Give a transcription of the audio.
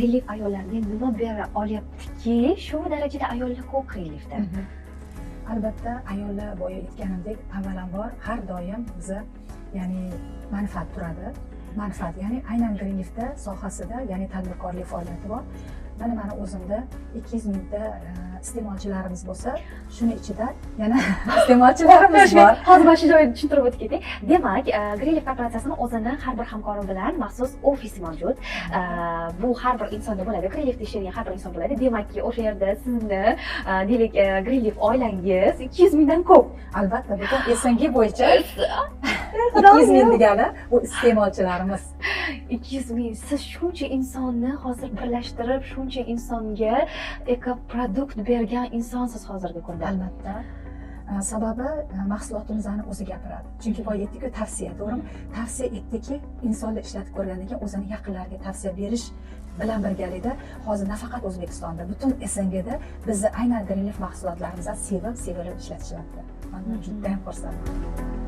Relief ayollarga nima bera olyaptiki, shu darajada ayollar ko'p relifda? Albatta, ayollar boya aytganimdek, avvalambor har doim biza ya'ni manfaat turadi. Manfaat, ya'ni aynan greenleafda sohasida, ya'ni tadbirkorlik faoliyati bor. Mana meni o'zimda 200 mingta iste'molchilarimiz bo'lsa, shuni ichida yana iste'molchilarimiz bor. Hozir mana shu joyda tushuntirib o'tib ketay. Demak, Greenleaf korporatsiyasini o'zini har bir hamkori bilan maxsus ofisi mavjud. Bu har bir insonda bo'ladi. Greenleafda ishlaydigan har bir inson bo'ladi. Demakki, o'sha yerda sizni deylik Greenleaf oilangiz 200 mingdan ko'p. Albatta, butun SNG bo'yicha 200 ming degani bu iste'molchilarimiz. 200 ming. Siz shuncha insonni hozir birlashtirib, shuncha insonga ekoprodukt bergan insonsiz hozirgi kunda. Albatta. Sababi mahsulotimizni o'zi gapiradi. Chunki boya aytdik-ku, tavsiya, to'g'rimi? Tavsiya etdiki, insonlar ishlatib ko'rgandan keyin o'zini yaqinlariga tavsiya berish bilan birgalikda hozir nafaqat O'zbekistonda, butun SNGda bizni aynan Greenleaf mahsulotlarimizni sevib ishlatishyapti. Men juda ham xursandman.